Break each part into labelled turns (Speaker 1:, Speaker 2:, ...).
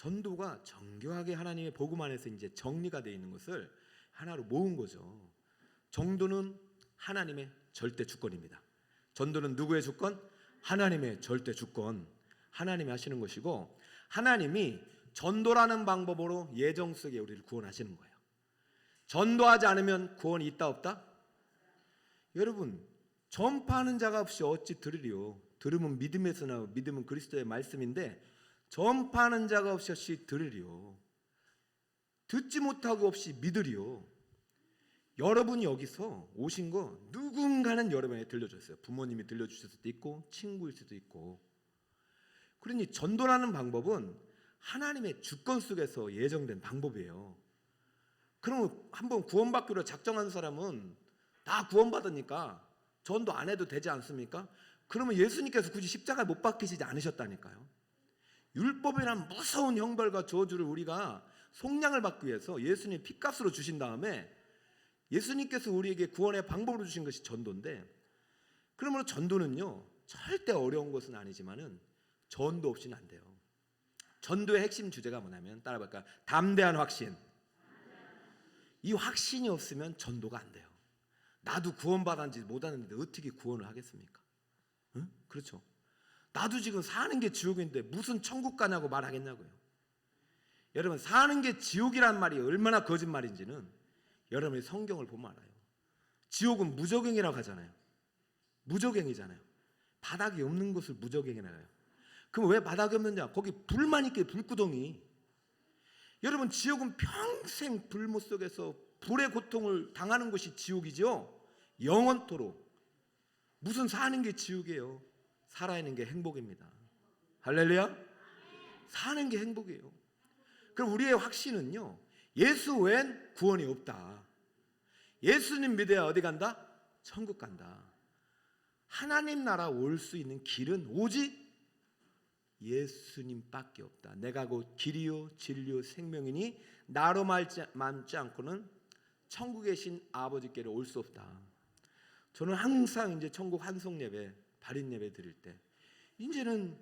Speaker 1: 전도가 정교하게 하나님의 복음 안에서 이제 정리가 되어 있는 것을 하나로 모은 거죠. 정도는 하나님의 절대 주권입니다. 전도는 누구의 주권? 하나님의 절대 주권. 하나님이 하시는 것이고, 하나님이 전도라는 방법으로 예정 속에 우리를 구원하시는 거예요. 전도하지 않으면 구원이 있다 없다? 여러분, 전파하는 자가 없이 어찌 들으리요? 들으면 믿음에서 나오고 믿음은 그리스도의 말씀인데, 전파하는 자가 없이 들으리요? 듣지 못하고 없이 믿으리요? 여러분이 여기서 오신 거 누군가는 여러분에게 들려줬어요. 부모님이 들려주실 수도 있고 친구일 수도 있고. 그러니 전도라는 방법은 하나님의 주권 속에서 예정된 방법이에요. 그럼 한번 구원받기로 작정한 사람은 다 구원받으니까 전도 안 해도 되지 않습니까? 그러면 예수님께서 굳이 십자가에 못 박히시지 않으셨다니까요. 율법이란 무서운 형벌과 저주를 우리가 속량을 받기 위해서 예수님 피값으로 주신 다음에 예수님께서 우리에게 구원의 방법으로 주신 것이 전도인데, 그러므로 전도는요 절대 어려운 것은 아니지만은 전도 없이는 안 돼요. 전도의 핵심 주제가 뭐냐면, 따라볼까요? 담대한 확신. 이 확신이 없으면 전도가 안 돼요. 나도 구원받았는지 못하는데 어떻게 구원을 하겠습니까? 응? 그렇죠. 나도 지금 사는 게 지옥인데 무슨 천국 가냐고 말하겠냐고요. 여러분, 사는 게 지옥이란 말이 얼마나 거짓말인지는 여러분이 성경을 보면 알아요. 지옥은 무적행이라고 하잖아요. 무적행이잖아요. 바닥이 없는 곳을 무적행이라고 해요. 그럼 왜 바닥이 없느냐? 거기 불만 있게, 불구덩이. 여러분, 지옥은 평생 불못 속에서 불의 고통을 당하는 것이 지옥이죠. 영원토록. 무슨 사는 게 지옥이에요? 살아있는 게 행복입니다. 할렐루야. 사는 게 행복이에요. 그럼 우리의 확신은요, 예수 외엔 구원이 없다. 예수님 믿어야 어디 간다? 천국 간다. 하나님 나라 올 수 있는 길은 오직 예수님밖에 없다. 내가 곧 길이요 진리요 생명이니 나로 말지 않고는 천국에 계신 아버지께로 올 수 없다. 저는 항상 이제 천국 환송 예배, 발인 예배 드릴 때 이제는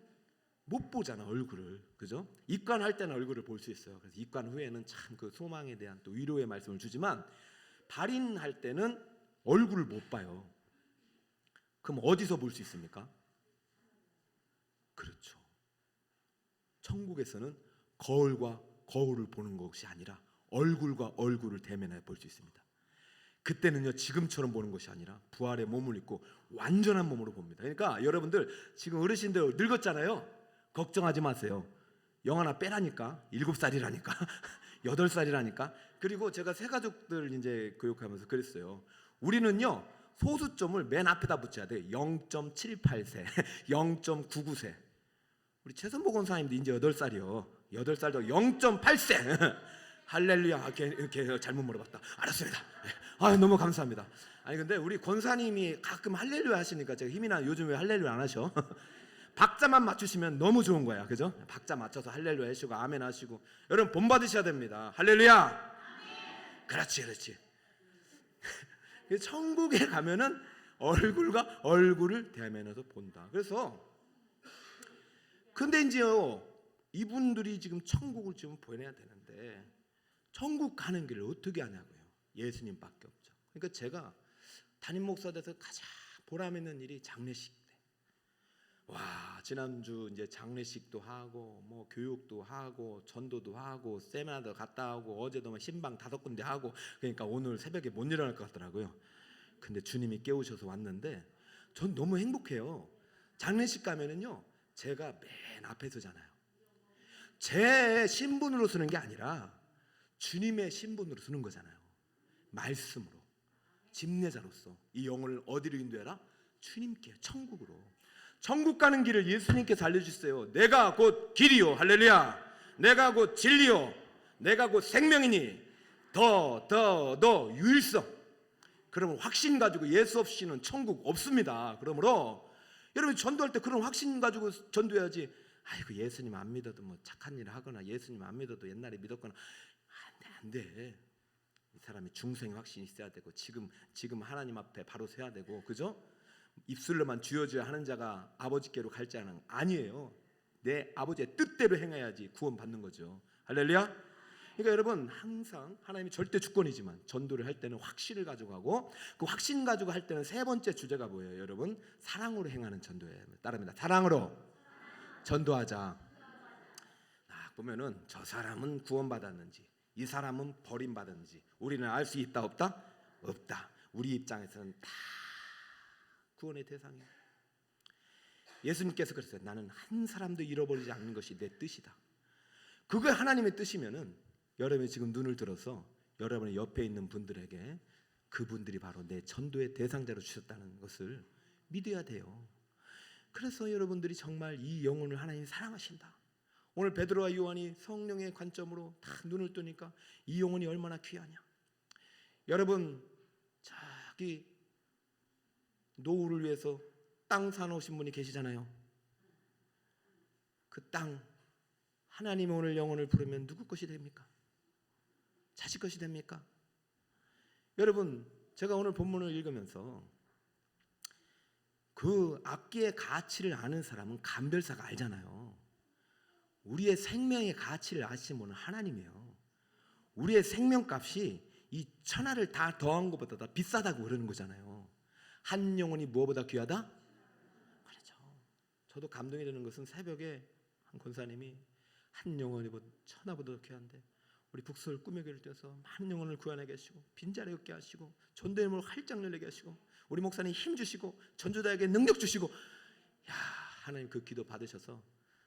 Speaker 1: 못 보잖아, 얼굴을. 그죠? 입관할 때는 얼굴을 볼 수 있어요. 그래서 입관 후에는 참 그 소망에 대한 또 위로의 말씀을 주지만, 발인할 때는 얼굴을 못 봐요. 그럼 어디서 볼 수 있습니까? 그렇죠. 천국에서는 거울과 거울을 보는 것이 아니라 얼굴과 얼굴을 대면해 볼 수 있습니다. 그때는요, 지금처럼 보는 것이 아니라 부활의 몸을 입고 완전한 몸으로 봅니다. 그러니까 여러분들 지금 어르신들 늙었잖아요. 걱정하지 마세요. 영 하나 빼라니까. 7살이라니까 8살이라니까. 그리고 제가 새 가족들 이제 교육하면서 그랬어요. 우리는요, 소수점을 맨 앞에다 붙여야 돼요. 0.78세 0.99세. 우리 최선복 원사님도 이제 8살이요 8살도 0.8세 할렐루야. 이렇게 잘못 물어봤다. 알았습니다. 아, 너무 감사합니다. 아니 근데 우리 권사님이 가끔 할렐루야 하시니까 제가 힘이 나. 요즘 왜 할렐루야 안 하셔? 박자만 맞추시면 너무 좋은 거야. 그죠? 박자 맞춰서 할렐루야 하시고 아멘 하시고. 여러분 본 받으셔야 됩니다. 할렐루야. 아멘. 그렇지. 천국에 가면은 얼굴과 얼굴을 대면해서 본다. 그래서 근데 이제요, 이분들이 지금 천국을 지금 보내야 되는데 천국 가는 길을 어떻게 하냐고요. 예수님밖에 없죠. 그러니까 제가 담임 목사 돼서 가장 보람 있는 일이 장례식 때. 와, 지난주 이제 장례식도 하고 뭐 교육도 하고 전도도 하고 세미나도 갔다 오고 어제도 뭐 신방 5군데 하고, 그러니까 오늘 새벽에 못 일어날 것 같더라고요. 근데 주님이 깨우셔서 왔는데 전 너무 행복해요. 장례식 가면은요, 제가 맨 앞에 서잖아요. 제 신분으로 서는 게 아니라 주님의 신분으로 서는 거잖아요. 말씀으로, 집례자로서 이 영혼을 어디로 인도해라? 주님께, 천국으로. 천국 가는 길을 예수님께서 알려주셨어요. 내가 곧 길이요, 할렐루야. 내가 곧 진리요, 내가 곧 생명이니 더 유일성. 그러면 확신 가지고 예수 없이는 천국 없습니다. 그러므로 여러분 전도할 때 그런 확신 가지고 전도해야지. 아이고, 예수님 안 믿어도 뭐 착한 일을 하거나 예수님 안 믿어도 옛날에 믿었거나 안 돼. 이 사람이 중생의 확신이 있어야 되고 지금 하나님 앞에 바로 서야 되고, 그죠? 입술로만 쥐어줘야 하는 자가 아버지께로 갈 자는 아니에요. 내 아버지의 뜻대로 행해야지 구원받는 거죠. 할렐루야. 그러니까 여러분 항상 하나님이 절대 주권이지만 전도를 할 때는 확신을 가져가고 그 확신 가지고 할 때는 세 번째 주제가 뭐예요? 여러분 사랑으로 행하는 전도예요. 따릅니다. 사랑으로 전도하자. 보면은 저 사람은 구원받았는지 이 사람은 버림받았는지 우리는 알 수 있다 없다? 없다. 우리 입장에서는 다 구원의 대상이에요. 예수님께서 그랬어요. 나는 한 사람도 잃어버리지 않는 것이 내 뜻이다. 그게 하나님의 뜻이면은 여러분이 지금 눈을 들어서 여러분의 옆에 있는 분들에게 그분들이 바로 내 전도의 대상자로 주셨다는 것을 믿어야 돼요. 그래서 여러분들이 정말 이 영혼을 하나님이 사랑하신다. 오늘 베드로와 요한이 성령의 관점으로 다 눈을 뜨니까 이 영혼이 얼마나 귀하냐. 여러분 자기 노후를 위해서 땅 사놓으신 분이 계시잖아요. 그 땅 하나님이 오늘 영혼을 부르면 누구 것이 됩니까? 자식 것이 됩니까? 여러분 제가 오늘 본문을 읽으면서 그 악기의 가치를 아는 사람은 감별사가 알잖아요. 우리의 생명의 가치를 아시는 분은 하나님이에요. 우리의 생명값이 이 천하를 다 더한 것보다 더 비싸다고 그러는 거잖아요. 한 영혼이 무엇보다 귀하다? 그렇죠. 저도 감동이 되는 것은 새벽에 한 권사님이 한 영혼이 천하보다 더 귀한데 우리 북서울 꿈의 교회를 떼서 많은 영혼을 구원하게 하시고 빈자리 얻게 하시고 전도의 문을 활짝 열리게 하시고 우리 목사님 힘 주시고 전도자에게 능력 주시고 야 하나님 그 기도 받으셔서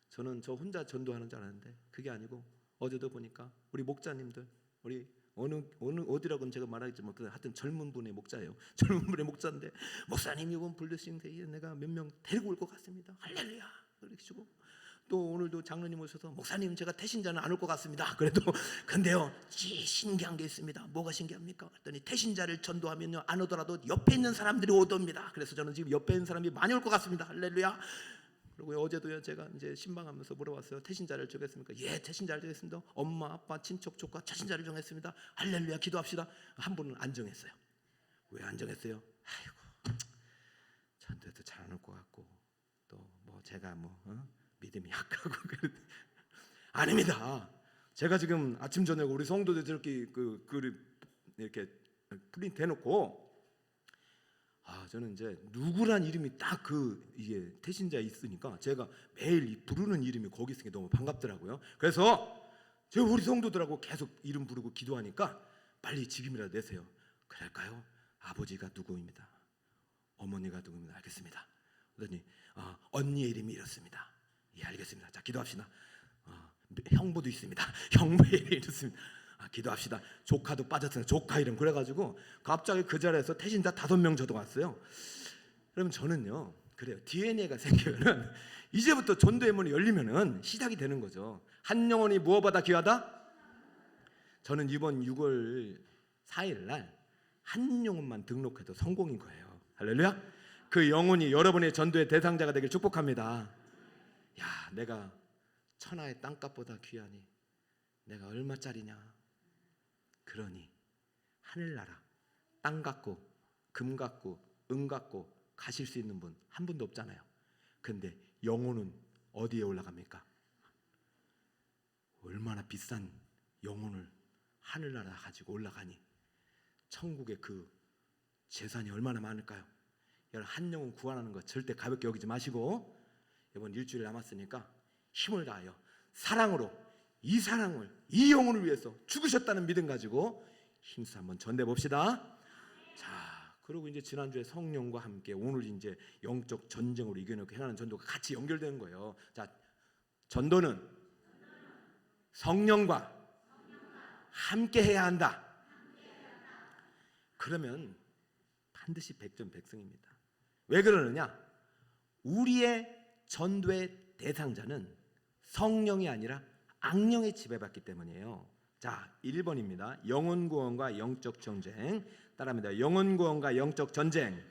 Speaker 1: 저는 저 혼자 전도하는 줄 알았는데 그게 아니고 어제도 보니까 우리 목자님들 우리 어느 어디라고는 제가 말하겠지 뭐 하여튼 젊은 분의 목자예요. 젊은 분의 목자인데 목사님 이번 불러주신 데에 내가 몇 명 데리고 올 것 같습니다. 할렐루야 그러시고 또 오늘도 장로님 오셔서 목사님 제가 태신자는 안 올 것 같습니다. 그래도 근데요 신기한 게 있습니다. 뭐가 신기합니까? 그랬더니 태신자를 전도하면요 안 오더라도 옆에 있는 사람들이 오답니다. 그래서 저는 지금 옆에 있는 사람이 많이 올 것 같습니다. 할렐루야. 그리고 어제도요 제가 이제 신방하면서 물어봤어요. 태신자를 정했습니까? 예, 태신자를 정했습니다. 엄마, 아빠, 친척, 조카 태신자를 정했습니다. 할렐루야, 기도합시다. 한 분은 안 정했어요. 왜 안 정했어요? 아이고, 전도도 잘 안 올 것 같고 또 뭐 제가 믿음이 약하고 아닙니다. 제가 지금 아침 저녁 우리 성도들 저렇게 이렇게 프린트 해놓고. 저는 이제 누구란 이름이 딱 이게 태신자에 있으니까 제가 매일 부르는 이름이 거기 있으니까 너무 반갑더라고요. 그래서 제가 우리 성도들하고 계속 이름 부르고 기도하니까 빨리 지금이라도 내세요. 그럴까요? 아버지가 누구입니다. 어머니가 누구입니다. 알겠습니다. 그러더니 언니의 이름이 이렇습니다. 예, 알겠습니다. 자, 기도합시다. 형부도 있습니다. 형부의 이름이 이렇습니다. 기도합시다. 조카도 빠졌어요. 조카 이름. 그래가지고 갑자기 그 자리에서 태신자 5명 저도 왔어요. 그럼 저는요 그래요. DNA가 생기면은 이제부터 전도의 문이 열리면은 시작이 되는 거죠. 한 영혼이 무엇보다 귀하다? 저는 이번 6월 4일 날 한 영혼만 등록해도 성공인 거예요. 할렐루야. 그 영혼이 여러분의 전도의 대상자가 되길 축복합니다. 야, 내가 천하의 땅값보다 귀하니 내가 얼마짜리냐? 그러니 하늘나라 땅 갖고 금 갖고 은 갖고 가실 수 있는 분 한 분도 없잖아요. 근데 영혼은 어디에 올라갑니까? 얼마나 비싼 영혼을 하늘나라 가지고 올라가니 천국의 그 재산이 얼마나 많을까요? 여러분 한 영혼 구원하는 거 절대 가볍게 여기지 마시고 이번 일주일 남았으니까 힘을 다하여 사랑으로 이 영혼을 위해서 죽으셨다는 믿음 가지고 힘써 한번 전해 봅시다. 자, 그리고 이제 지난주에 성령과 함께 오늘 이제 영적 전쟁으로 이겨내고 행하는 전도가 같이 연결되는 거예요. 자, 전도는 성령과 함께 해야 한다. 그러면 반드시 백전백승입니다. 왜 그러느냐? 우리의 전도의 대상자는 성령이 아니라 악령에 지배받기 때문이에요. 자, 1번입니다. 영혼 구원과 영적 전쟁. 따라합니다. 영혼 구원과 영적 전쟁.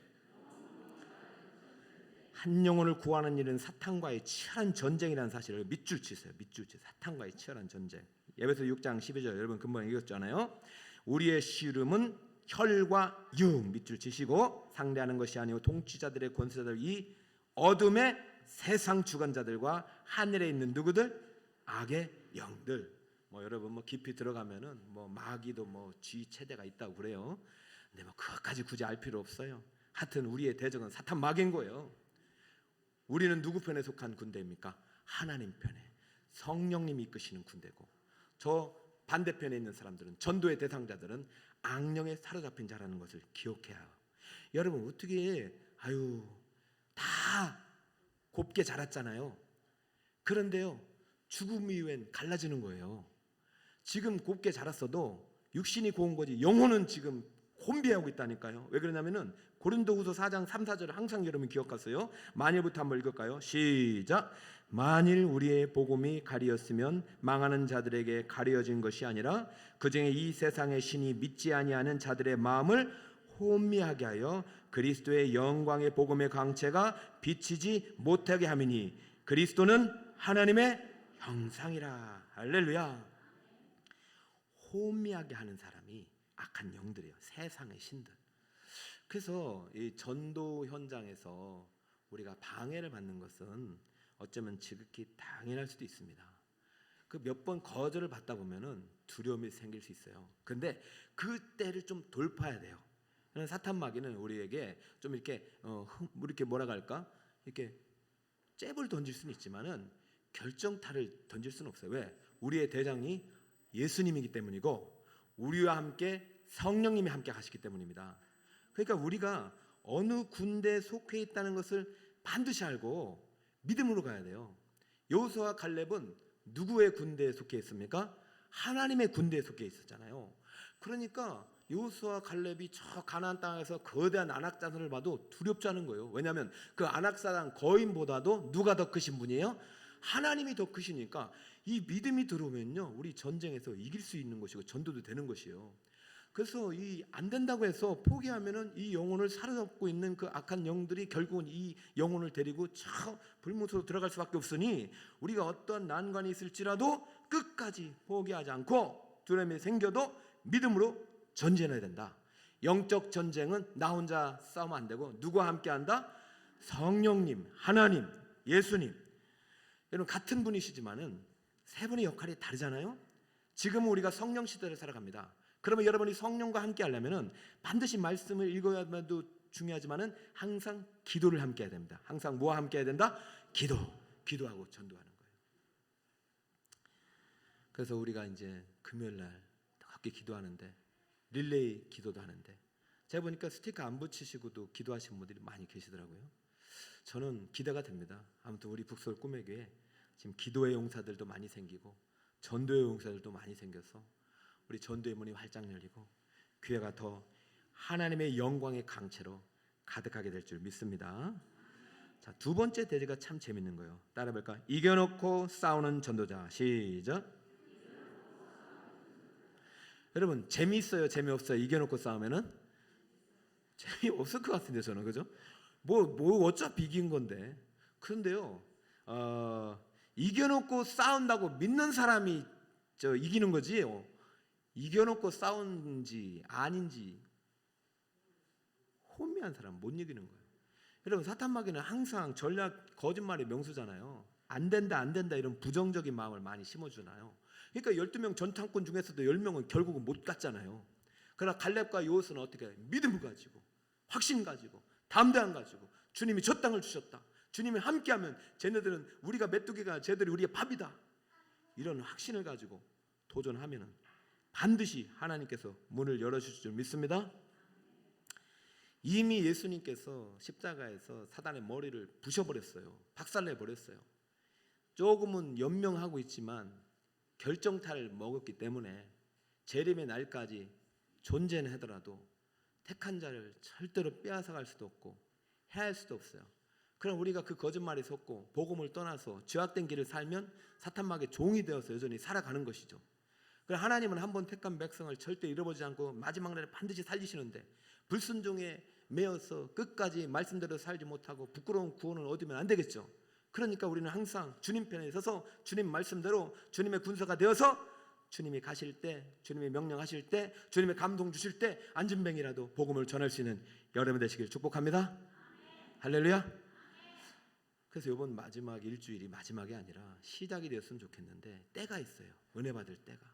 Speaker 1: 한 영혼을 구하는 일은 사탄과의 치열한 전쟁이라는 사실을 밑줄 치세요. 밑줄 치세요. 사탄과의 치열한 전쟁. 에베소 6장 12절 여러분 금방 읽었잖아요. 우리의 씨름은 혈과 육 밑줄 치시고 상대하는 것이 아니고 통치자들의 권세자들 이 어둠의 세상 주관자들과 하늘에 있는 누구들? 악의 영들. 여러분 깊이 들어가면은 마귀도 쥐 체대가 있다고 그래요. 근데 그것까지 굳이 알 필요 없어요. 하여튼 우리의 대적은 사탄 마귀인 거예요. 우리는 누구 편에 속한 군대입니까? 하나님 편에, 성령님이 이끄시는 군대고, 저 반대편에 있는 사람들은, 전도의 대상자들은 악령에 사로잡힌 자라는 것을 기억해야 해요. 여러분 어떻게 다 곱게 자랐잖아요. 그런데요, 죽음 이후엔 갈라지는 거예요. 지금 곱게 자랐어도 육신이 고운 거지 영혼은 지금 혼비하고 있다니까요. 왜 그러냐면은 고린도후서 4장 3, 4절을 항상 여러분 기억하세요. 만일부터 한번 읽을까요? 시작. 만일 우리의 복음이 가리었으면 망하는 자들에게 가려진 것이 아니라 그중에 이 세상의 신이 믿지 아니하는 자들의 마음을 혼미하게 하여 그리스도의 영광의 복음의 광채가 비치지 못하게 함이니 그리스도는 하나님의 형상이라. 할렐루야. 혼미하게 하는 사람이 악한 영들이에요. 세상의 신들. 그래서 이 전도 현장에서 우리가 방해를 받는 것은 어쩌면 지극히 당연할 수도 있습니다. 그 몇 번 거절을 받다 보면은 두려움이 생길 수 있어요. 근데 그때를 좀 돌파해야 돼요. 사탄 마귀는 우리에게 좀 이렇게 이렇게 뭐라고 할까? 이렇게 잽을 던질 수는 있지만은 결정타를 던질 수는 없어요. 왜? 우리의 대장이 예수님이기 때문이고 우리와 함께 성령님이 함께 가시기 때문입니다. 그러니까 우리가 어느 군대에 속해 있다는 것을 반드시 알고 믿음으로 가야 돼요. 여호수아와 갈렙은 누구의 군대에 속해 있습니까? 하나님의 군대에 속해 있었잖아요. 그러니까 여호수아와 갈렙이 저 가나안 땅에서 거대한 아낙 자손을 봐도 두렵지 않은 거예요. 왜냐하면 그 아낙 사람 거인보다도 누가 더 크신 분이에요? 하나님이 더 크시니까 이 믿음이 들어오면요, 우리 전쟁에서 이길 수 있는 것이고 전도도 되는 것이에요. 그래서 이 안 된다고 해서 포기하면은 이 영혼을 사로잡고 있는 그 악한 영들이 결국은 이 영혼을 데리고 저 불못으로 들어갈 수밖에 없으니 우리가 어떤 난관이 있을지라도 끝까지 포기하지 않고 두려움이 생겨도 믿음으로 전진해야 된다. 영적 전쟁은 나 혼자 싸우면 안 되고 누구와 함께 한다? 성령님, 하나님, 예수님. 여러분 같은 분이시지만은 세 분의 역할이 다르잖아요. 지금은 우리가 성령 시대를 살아갑니다. 그러면 여러분이 성령과 함께 하려면은 반드시 말씀을 읽어야도 중요하지만은 항상 기도를 함께 해야 됩니다. 항상 뭐와 함께 해야 된다? 기도하고 전도하는 거예요. 그래서 우리가 이제 금요일 날 함께 기도하는데 릴레이 기도도 하는데 제가 보니까 스티커 안 붙이시고도 기도하시는 분들이 많이 계시더라고요. 저는 기대가 됩니다. 아무튼 우리 북서울 꿈의 교회 지금 기도의 용사들도 많이 생기고 전도의 용사들도 많이 생겨서 우리 전도의 문이 활짝 열리고 교회가 더 하나님의 영광의 강체로 가득하게 될 줄 믿습니다. 자, 두 번째 대제가 참 재밌는 거예요. 따라 볼까? 이겨놓고 싸우는 전도자. 시작. 여러분 재미있어요? 재미없어요? 이겨놓고 싸우면은 재미없을 것 같은데 저는, 그죠? 뭐 어차피 이긴 건데. 그런데요, 이겨놓고 싸운다고 믿는 사람이 이기는 거지. 이겨놓고 싸운지 아닌지 혼미한 사람 못 이기는 거예요. 여러분 사탄 마귀는 항상 전략 거짓말의 명수잖아요. 안 된다 이런 부정적인 마음을 많이 심어주나요. 그러니까 12명 전탄꾼 중에서도 10명은 결국은 못 갔잖아요. 그러나 갈렙과 여호수아는 어떻게 해요? 믿음을 가지고 확신 가지고 담대함 가지고 주님이 저 땅을 주셨다. 주님이 함께하면 쟤네들은 우리가 메뚜기가 쟤들이 우리의 밥이다. 이런 확신을 가지고 도전하면은 반드시 하나님께서 문을 열어주실 줄 믿습니다. 이미 예수님께서 십자가에서 사단의 머리를 부셔버렸어요. 박살내버렸어요. 조금은 연명하고 있지만 결정타를 먹었기 때문에 재림의 날까지 존재는 하더라도 택한 자를 절대로 빼앗아갈 수도 없고 해할 수도 없어요. 그럼 우리가 그 거짓말에 속고 복음을 떠나서 죄악된 길을 살면 사탄마귀의 종이 되어서 여전히 살아가는 것이죠. 그럼 하나님은 한번 택한 백성을 절대 잃어버리지 않고 마지막 날에 반드시 살리시는데 불순종에 매여서 끝까지 말씀대로 살지 못하고 부끄러운 구원을 얻으면 안 되겠죠. 그러니까 우리는 항상 주님 편에 서서 주님 말씀대로 주님의 군사가 되어서 주님이 가실 때, 주님이 명령하실 때, 주님의 감동 주실 때 안진뱅이라도 복음을 전할 수 있는 여러분 되시길 축복합니다. 할렐루야. 그래서 이번 마지막 일주일이 마지막이 아니라 시작이 되었으면 좋겠는데 때가 있어요. 은혜 받을 때가.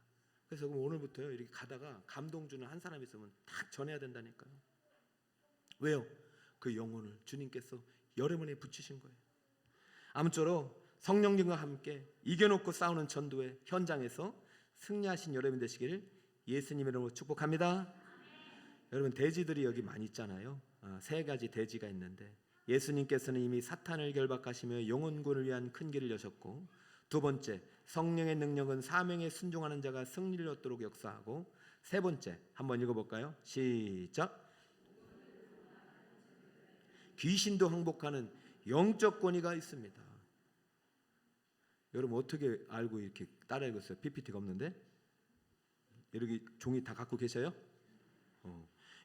Speaker 1: 그래서 오늘부터요 이렇게 가다가 감동 주는 한 사람 있으면 딱 전해야 된다니까요. 왜요? 그 영혼을 주님께서 여러분에 붙이신 거예요. 아무쪼록 성령님과 함께 이겨놓고 싸우는 전도의 현장에서 승리하신 여러분 되시기를 예수님의 이름으로 축복합니다. 여러분 돼지들이 여기 많이 있잖아요. 3가지 돼지가 있는데 예수님께서는 이미 사탄을 결박하시며 영혼구원을 위한 큰 길을 여셨고, 2번째 성령의 능력은 사명에 순종하는 자가 승리를 얻도록 역사하고, 3번째 한번 읽어볼까요? 시작. 귀신도 항복하는 영적 권위가 있습니다. 여러분 어떻게 알고 이렇게 따라 읽었어요? PPT가 없는데? 여기 종이 다 갖고 계셔요?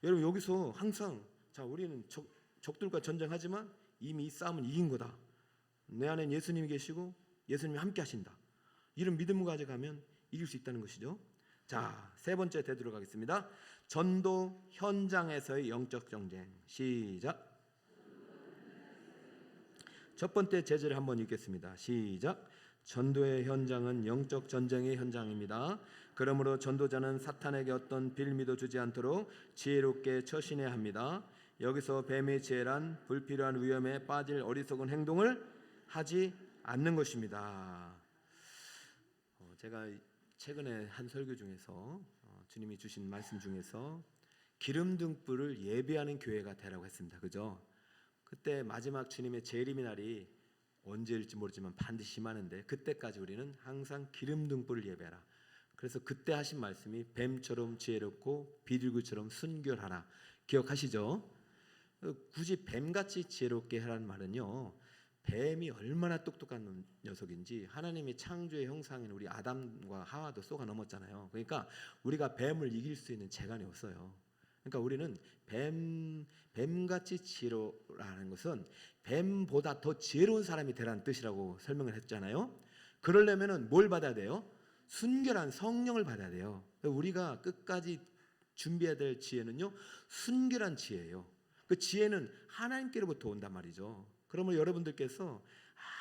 Speaker 1: 여러분 여기서 항상 자 우리는 적들과 전쟁하지만 이미 이 싸움은 이긴 거다. 내 안엔 예수님이 계시고 예수님이 함께 하신다. 이런 믿음을 가져가면 이길 수 있다는 것이죠. 자, 3번째 되도록 하겠습니다. 전도 현장에서의 영적 전쟁. 시작. 첫 번째 제재를 한번 읽겠습니다. 시작. 전도의 현장은 영적 전쟁의 현장입니다. 그러므로 전도자는 사탄에게 어떤 빌미도 주지 않도록 지혜롭게 처신해야 합니다. 여기서 뱀의 지혜란 불필요한 위험에 빠질 어리석은 행동을 하지 않는 것입니다. 제가 최근에 한 설교 중에서 주님이 주신 말씀 중에서 기름 등불을 예배하는 교회가 되라고 했습니다. 그죠? 그때 마지막 주님의 재림의 날이 언제일지 모르지만 반드시 임하는데 그때까지 우리는 항상 기름 등불을 예배하라. 그래서 그때 하신 말씀이 뱀처럼 지혜롭고 비둘기처럼 순결하라. 기억하시죠? 굳이 뱀같이 지혜롭게 하라는 말은요, 뱀이 얼마나 똑똑한 녀석인지 하나님의 창조의 형상인 우리 아담과 하와도 쏘가 넘었잖아요. 그러니까 우리가 뱀을 이길 수 있는 재간이 없어요. 그러니까 우리는 뱀같이 지혜로라는 것은 뱀보다 더 지혜로운 사람이 되라는 뜻이라고 설명을 했잖아요. 그러려면은 뭘 받아야 돼요? 순결한 성령을 받아야 돼요. 우리가 끝까지 준비해야 될 지혜는요, 순결한 지혜예요. 그 지혜는 하나님께로부터 온단 말이죠. 그러면 여러분들께서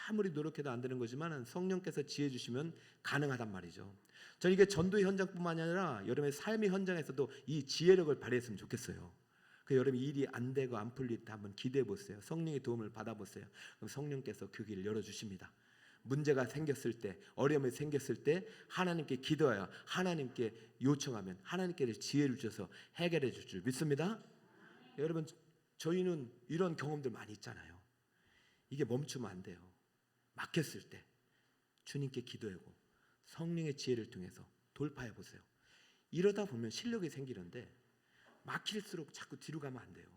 Speaker 1: 아무리 노력해도 안 되는 거지만 성령께서 지혜 주시면 가능하단 말이죠. 저는 이게 전도의 현장뿐만 아니라 여러분의 삶의 현장에서도 이 지혜력을 발휘했으면 좋겠어요. 그 여러분 일이 안 되고 안 풀릴 때 한번 기대해 보세요. 성령의 도움을 받아보세요. 그럼 성령께서 그 길을 열어주십니다. 문제가 생겼을 때, 어려움이 생겼을 때 하나님께 기도하여 하나님께 요청하면 하나님께 지혜를 주셔서 해결해 줄 줄 믿습니다. 여러분 저희는 이런 경험들 많이 있잖아요. 이게 멈추면 안 돼요. 막혔을 때 주님께 기도하고 성령의 지혜를 통해서 돌파해 보세요. 이러다 보면 실력이 생기는데 막힐수록 자꾸 뒤로 가면 안 돼요.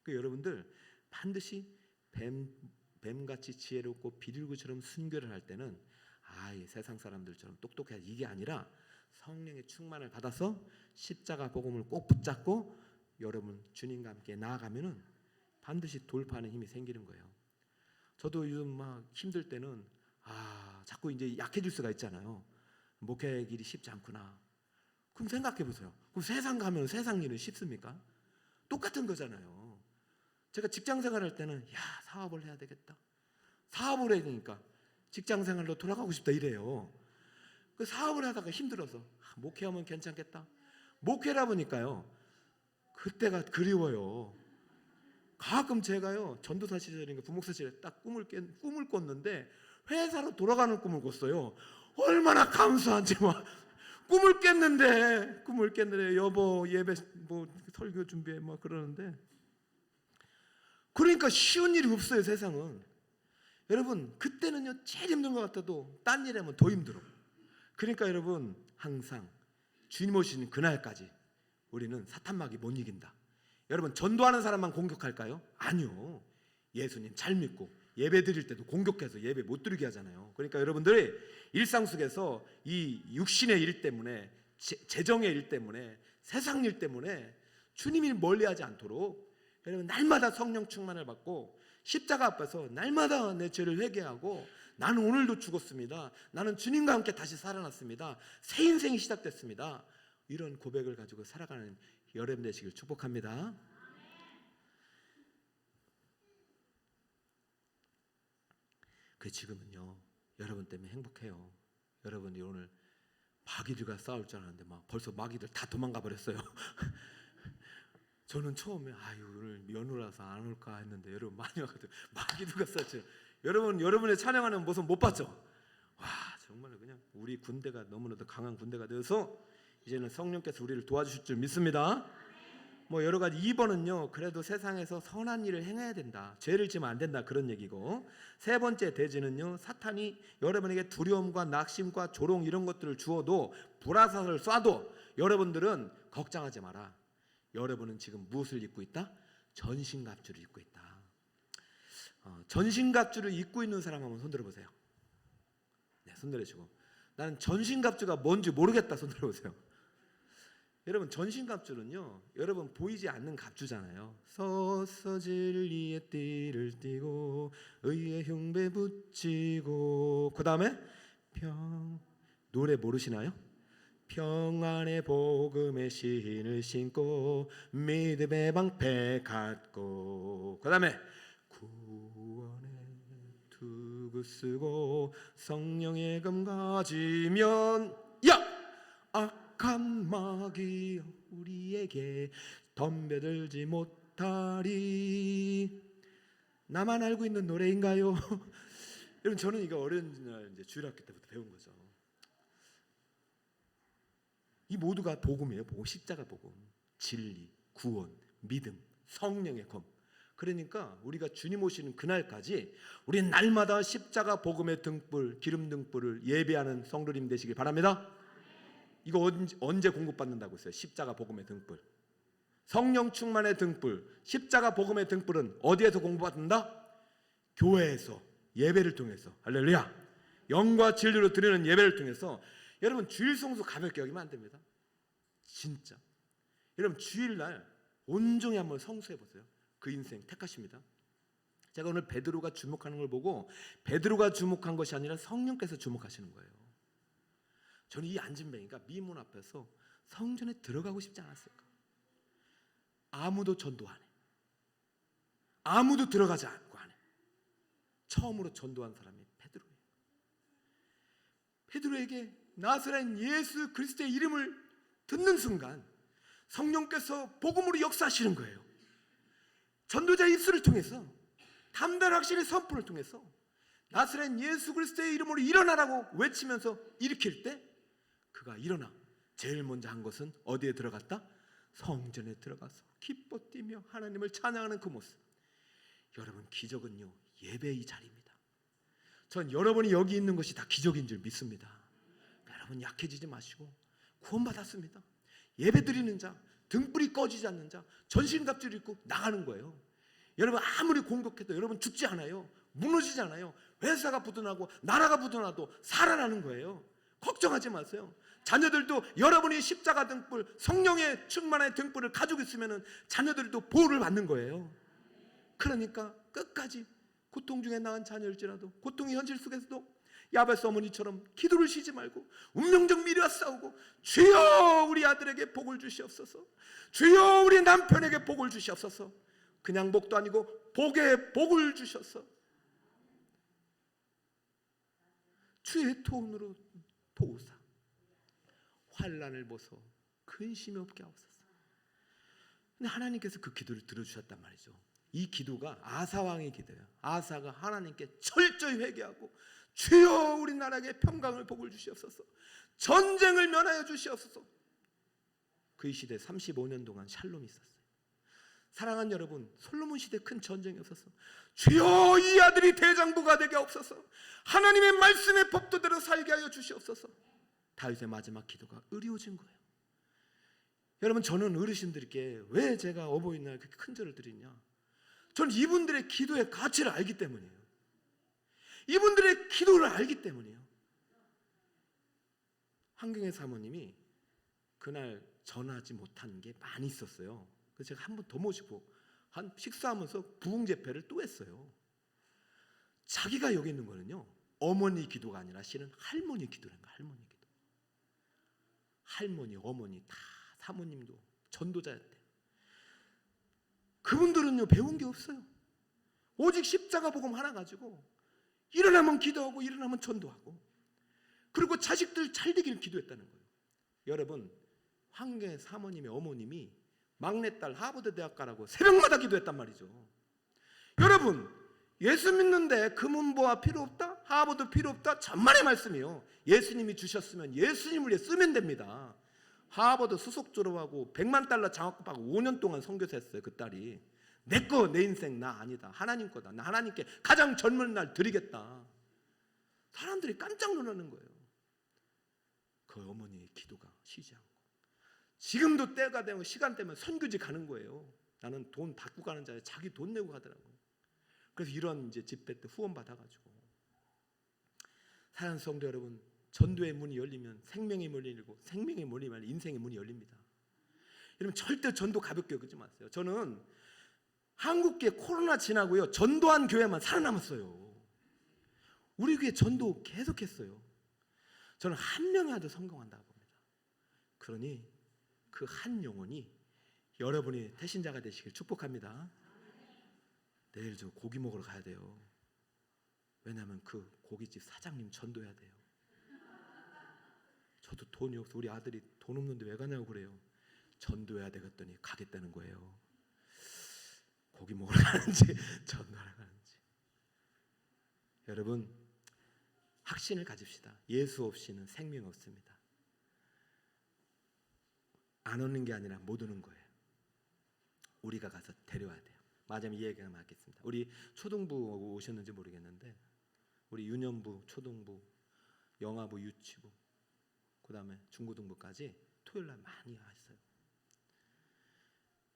Speaker 1: 그러니까 여러분들 반드시 뱀같이 지혜롭고 비둘기처럼 순결을 할 때는 이 세상 사람들처럼 똑똑해야 이게 아니라 성령의 충만을 받아서 십자가 복음을 꼭 붙잡고 여러분 주님과 함께 나아가면은 반드시 돌파하는 힘이 생기는 거예요. 저도 요즘 막 힘들 때는 자꾸 이제 약해질 수가 있잖아요. 목회 길이 쉽지 않구나. 그럼 생각해 보세요. 그럼 세상 가면 세상 일은 쉽습니까? 똑같은 거잖아요. 제가 직장 생활할 때는 사업을 해야 되겠다. 사업을 해야 되니까 직장 생활로 돌아가고 싶다 이래요. 그 사업을 하다가 힘들어서 목회하면 괜찮겠다. 목회라 보니까요. 그때가 그리워요. 가끔 제가요 전도사 시절인가 부목사 시절에 딱 꿈을 꿨는데 회사로 돌아가는 꿈을 꿨어요. 얼마나 감사한지 막 꿈을 깼는데 여보 예배 설교 준비해 그러는데 그러니까 쉬운 일이 없어요 세상은. 여러분 그때는요 제일 힘든 것 같아도 딴 일 하면 더 힘들어. 그러니까 여러분 항상 주님 오시는 그날까지 우리는 사탄막이 못 이긴다. 여러분 전도하는 사람만 공격할까요? 아니요. 예수님 잘 믿고 예배 드릴 때도 공격해서 예배 못 드리게 하잖아요. 그러니까 여러분들이 일상 속에서 이 육신의 일 때문에 재정의 일 때문에 세상 일 때문에 주님이 멀리하지 않도록 여러분 날마다 성령 충만을 받고 십자가 앞에서 날마다 내 죄를 회개하고 나는 오늘도 죽었습니다. 나는 주님과 함께 다시 살아났습니다. 새 인생이 시작됐습니다. 이런 고백을 가지고 살아가는 여러분 되시길 축복합니다. 지금은요 여러분 때문에 행복해요. 여러분이 오늘 마귀들과 싸울 줄 알았는데 막 벌써 마귀들 다 도망가 버렸어요. 저는 처음에 오늘 연휴라서 안 올까 했는데 여러분 많이 와가지고 마귀들과 싸웠죠. 여러분의 찬양하는 모습 못 봤죠? 와, 정말 그냥 우리 군대가 너무나도 강한 군대가 되어서 이제는 성령께서 우리를 도와주실 줄 믿습니다. 뭐 여러 가지 2번은요 그래도 세상에서 선한 일을 행해야 된다, 죄를 지면 안 된다, 그런 얘기고, 세 번째 대지는요 사탄이 여러분에게 두려움과 낙심과 조롱 이런 것들을 주어도, 불화살을 쏴도 여러분들은 걱정하지 마라. 여러분은 지금 무엇을 입고 있다? 전신갑주를 입고 있다. 전신갑주를 입고 있는 사람 한번 손들어 보세요. 네, 손들어 주시고, 나는 전신갑주가 뭔지 모르겠다 손들어 보세요. 여러분 전신갑주는요 여러분 보이지 않는 갑주잖아요. 서서 진리의 띠를 띠고 의의 흉배 붙이고, 그 다음에 노래 모르시나요? 평안의 복음의 신을 신고 믿음의 방패 갖고, 그 다음에 구원의 투구 쓰고 성령의 금 가지면 악한 마귀 우리에게 덤벼들지 못하리. 나만 알고 있는 노래인가요? 여러분 저는 이거 어린 날 이제 주일학교 때부터 배운 거죠. 이 모두가 복음이에요. 복음, 십자가 복음, 진리, 구원, 믿음, 성령의 검. 그러니까 우리가 주님 오시는 그날까지 우리는 날마다 십자가 복음의 등불, 기름 등불을 예배하는 성도님 되시길 바랍니다. 이거 언제 공급받는다고 했어요? 십자가 복음의 등불, 성령 충만의 등불, 십자가 복음의 등불은 어디에서 공급받는다? 교회에서, 예배를 통해서. 할렐루야. 영과 진리로 드리는 예배를 통해서. 여러분 주일 성수 가볍게 여기면 안 됩니다. 진짜 여러분 주일날 온종일 한번 성수해 보세요. 그 인생 택하십니다. 제가 오늘 베드로가 주목하는 걸 보고, 베드로가 주목한 것이 아니라 성령께서 주목하시는 거예요. 저는 이 안진뱅이가 미문 앞에서 성전에 들어가고 싶지 않았을까? 아무도 전도 안 해. 아무도 들어가지 않고 안 해. 처음으로 전도한 사람이 베드로예요. 베드로에게 나사렛 예수 그리스도의 이름을 듣는 순간 성령께서 복음으로 역사하시는 거예요. 전도자 입술을 통해서, 담대한 확실히 선포를 통해서 나사렛 예수 그리스도의 이름으로 일어나라고 외치면서 일으킬 때 그가 일어나 제일 먼저 한 것은 어디에 들어갔다? 성전에 들어가서 기뻐 뛰며 하나님을 찬양하는 그 모습. 여러분 기적은요 예배의 자리입니다. 전 여러분이 여기 있는 것이 다 기적인 줄 믿습니다. 여러분 약해지지 마시고 구원받았습니다. 예배 드리는 자, 등불이 꺼지지 않는 자, 전신갑주를 입고 나가는 거예요. 여러분 아무리 공격해도 여러분 죽지 않아요. 무너지지 않아요. 회사가 부도나고 나라가 부도나도 살아나는 거예요. 걱정하지 마세요. 자녀들도 여러분이 십자가 등불, 성령의 충만의 등불을 가지고 있으면 자녀들도 보호를 받는 거예요. 그러니까 끝까지 고통 중에 낳은 자녀일지라도, 고통의 현실 속에서도 야베스 어머니처럼 기도를 쉬지 말고 운명적 미래와 싸우고, 주여 우리 아들에게 복을 주시옵소서, 주여 우리 남편에게 복을 주시옵소서. 그냥 복도 아니고 복에 복을 주셔서 주의 돈으로 도우사 환난을 보소 근심이 없게 하옵소서. 근데 하나님께서 그 기도를 들어주셨단 말이죠. 이 기도가 아사왕의 기도예요. 아사가 하나님께 철저히 회개하고 주여 우리나라에게 평강을 복을 주시옵소서, 전쟁을 면하여 주시옵소서. 그 시대 35년 동안 샬롬이 있었어요. 사랑하는 여러분, 솔로몬 시대 큰 전쟁이 없었어. 주여 이 아들이 대장부가 되게 없어서 하나님의 말씀의 법도대로 살게 하여 주시옵소서. 다윗의 마지막 기도가 의리오진 거예요. 여러분 저는 어르신들께 왜 제가 어버이날 그렇게 큰 절을 드리냐, 저는 이분들의 기도의 가치를 알기 때문이에요. 이분들의 기도를 알기 때문이에요. 환경의 사모님이 그날 전하지 못한 게 많이 있었어요. 그래서 제가 한 번 더 모시고 한 식사하면서 부흥제패를 또 했어요. 자기가 여기 있는 거는요 어머니 기도가 아니라 실은 할머니 기도라는 거예요. 할머니 기도. 할머니, 어머니 다 사모님도 전도자였대. 그분들은요 배운 게 없어요. 오직 십자가 복음 하나 가지고 일어나면 기도하고 일어나면 전도하고, 그리고 자식들 잘 되기를 기도했다는 거예요. 여러분, 황교의 사모님의 어머님이 막내딸 하버드 대학 가라고 새벽마다 기도했단 말이죠. 여러분, 예수 믿는데 금은보화 필요 없다? 하버드 필요 없다? 천만의 말씀이요. 예수님이 주셨으면 예수님을 위해 쓰면 됩니다. 하버드 수석 졸업하고 100만 달러 장학금 받고 5년 동안 선교사 했어요. 그 딸이. 내 거, 내 인생 나 아니다. 하나님 거다. 나 하나님께 가장 젊은 날 드리겠다. 사람들이 깜짝 놀라는 거예요. 그 어머니의 기도가 쉬지 않고. 지금도 때가 되면 시간 되면 선교지 가는 거예요. 나는 돈 받고 가는 자에 자기 돈 내고 가더라고요. 그래서 이런 이제 집회 때 후원 받아가지고. 사랑하는 성도 여러분, 전도의 문이 열리면 생명의 문이 열리고, 생명의 문이 열리면 인생의 문이 열립니다. 여러분, 절대 전도 가볍게 여기지 마세요. 저는 한국교회 코로나 지나고요, 전도한 교회만 살아남았어요. 우리 교회 전도 계속했어요. 저는 한 명이라도 성공한다고 봅니다. 그러니 그 한 영혼이 여러분이 태신자가 되시길 축복합니다. 내일 저 고기 먹으러 가야 돼요. 왜냐하면 그 고깃집 사장님 전도해야 돼요. 저도 돈이 없어. 우리 아들이 돈 없는데 왜 가냐고 그래요. 전도해야 되겠더니 가겠다는 거예요. 고기 먹으러 가는지 전도하러 가는지. 여러분, 확신을 가집시다. 예수 없이는 생명 없습니다. 안 오는 게 아니라 못 오는 거예요. 우리가 가서 데려와야 돼요. 마지막 이 얘기가 맞겠습니다. 우리 초등부 오셨는지 모르겠는데, 우리 유년부, 초등부, 영아부, 유치부, 그 다음에 중고등부까지 토요일날 많이 왔어요.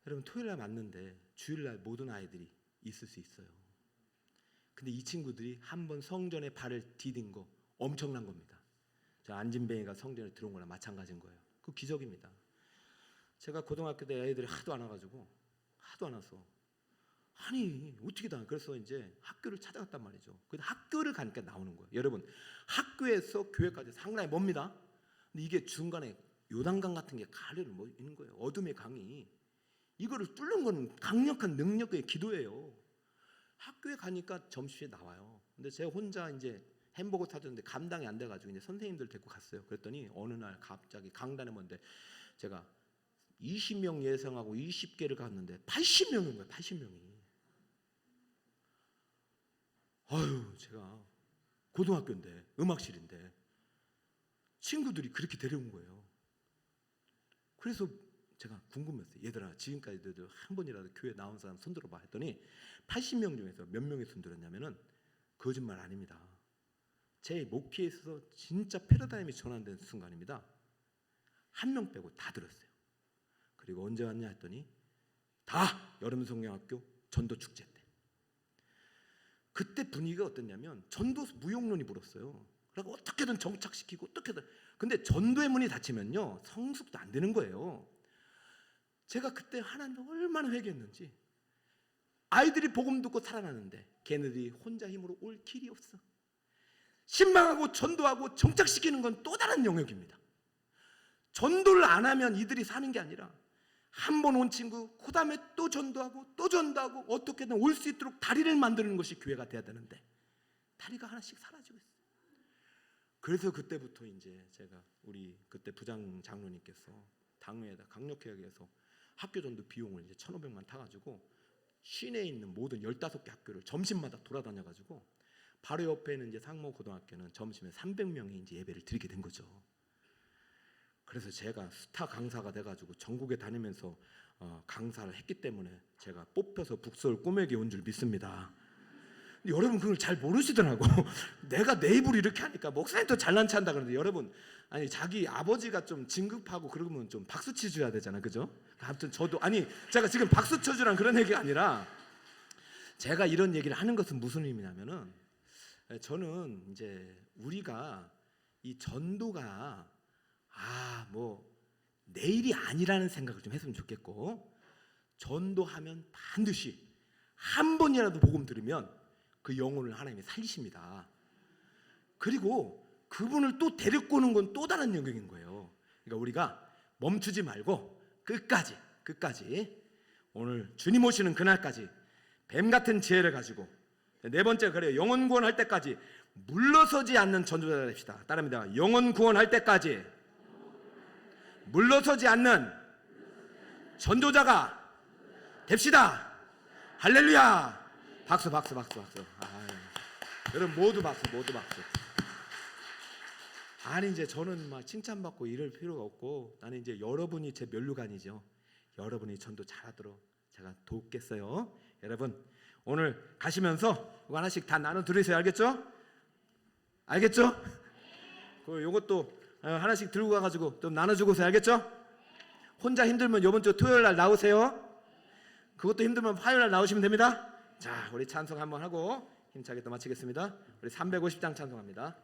Speaker 1: 여러분, 토요일날 왔는데 주일날 모든 아이들이 있을 수 있어요. 근데 이 친구들이 한번 성전에 발을 디딘 거 엄청난 겁니다. 저 안진뱅이가 성전에 들어온 거랑 마찬가지인 거예요. 그 기적입니다. 제가 고등학교 때 애들이 하도 안 와가지고, 하도 안 왔어. 아니 어떻게 다. 그래서 이제 학교를 찾아갔단 말이죠. 근데 학교를 가니까 나오는 거예요. 여러분, 학교에서 교회까지 상당히 멉니다. 근데 이게 중간에 요단강 같은 게 가려를 뭐 있는 거예요. 어둠의 강이. 이거를 뚫는 건 강력한 능력의 기도예요. 학교에 가니까 점심시간에 나와요. 근데 제가 혼자 이제 햄버거 사줬는데 감당이 안 돼가지고 이제 선생님들 데리고 갔어요. 그랬더니 어느 날 갑자기 강단에 뭔데 제가 20명 예상하고 20개를 갔는데 80명인 거예요. 80명이. 아유, 제가 고등학교인데, 음악실인데 친구들이 그렇게 데려온 거예요. 그래서 제가 궁금했어요. 얘들아, 지금까지 너희들 한 번이라도 교회 나온 사람 손 들어봐 했더니 80명 중에서 몇 명이 손 들었냐면은 거짓말 아닙니다. 제 목회에 있어서 진짜 패러다임이 전환된 순간입니다. 한 명 빼고 다 들었어요. 그리고 언제 왔냐 했더니 다 여름성령학교 전도축제 때. 그때 분위기가 어땠냐면 전도 무용론이 불었어요. 그리고 어떻게든 정착시키고 어떻게든. 근데 전도의 문이 닫히면요, 성숙도 안 되는 거예요. 제가 그때 하나님을 얼마나 회개했는지. 아이들이 복음 듣고 살아나는데 걔네들이 혼자 힘으로 올 길이 없어. 신방하고 전도하고 정착시키는 건 또 다른 영역입니다. 전도를 안 하면 이들이 사는 게 아니라 한 번 온 친구 그 다음에 또 전도하고 또 전도하고 어떻게든 올 수 있도록 다리를 만드는 것이 교회가 돼야 되는데 다리가 하나씩 사라지고 있어요. 그래서 그때부터 이제 제가 우리 그때 부장 장로님께서 당회에다 강력하게 해서 학교 전도 비용을 이제 1,500만 타가지고 시내에 있는 모든 15개 학교를 점심마다 돌아다녀가지고 바로 옆에 있는 이제 상모고등학교는 점심에 300명이 이제 예배를 드리게 된 거죠. 그래서 제가 스타 강사가 돼가지고 전국에 다니면서 강사를 했기 때문에 제가 뽑혀서 북서울 꼬매기 온 줄 믿습니다. 여러분 그걸 잘 모르시더라고. 내가 내 입으로 이렇게 하니까 목사님 또 잘난 체한다 그러는데, 여러분 아니 자기 아버지가 좀 진급하고 그러면 좀 박수 치줘야 되잖아, 그죠? 아무튼 저도 아니 제가 지금 박수 쳐주란 그런 얘기가 아니라 제가 이런 얘기를 하는 것은 무슨 의미냐면은 저는 이제 우리가 이 전도가 뭐 내일이 아니라는 생각을 좀 했으면 좋겠고, 전도하면 반드시 한 번이라도 복음 들으면 그 영혼을 하나님이 살리십니다. 그리고 그분을 또 데리고 오는 건 또 다른 영역인 거예요. 그러니까 우리가 멈추지 말고 끝까지 오늘 주님 오시는 그날까지 뱀 같은 지혜를 가지고 네 번째 그래요. 영혼 구원할 때까지 물러서지 않는 전도자가 됩시다. 따라합니다. 영혼 구원할 때까지 물러서지 않는 전도자가 됩시다. 할렐루야. 박수. 여러분 모두 박수. 아니 이제 저는 막 칭찬받고 이럴 필요가 없고, 나는 이제 여러분이 제 면류관이죠. 여러분이 전도 잘하도록 제가 돕겠어요. 여러분 오늘 가시면서 이거 하나씩 다 나눠 드리세요. 알겠죠? 요것도 하나씩 들고 가가지고 좀 나눠주고서, 알겠죠? 혼자 힘들면 이번 주 토요일 날 나오세요. 그것도 힘들면 화요일 날 나오시면 됩니다. 자, 우리 찬송 한번 하고 힘차게 또 마치겠습니다. 우리 350장 찬송합니다.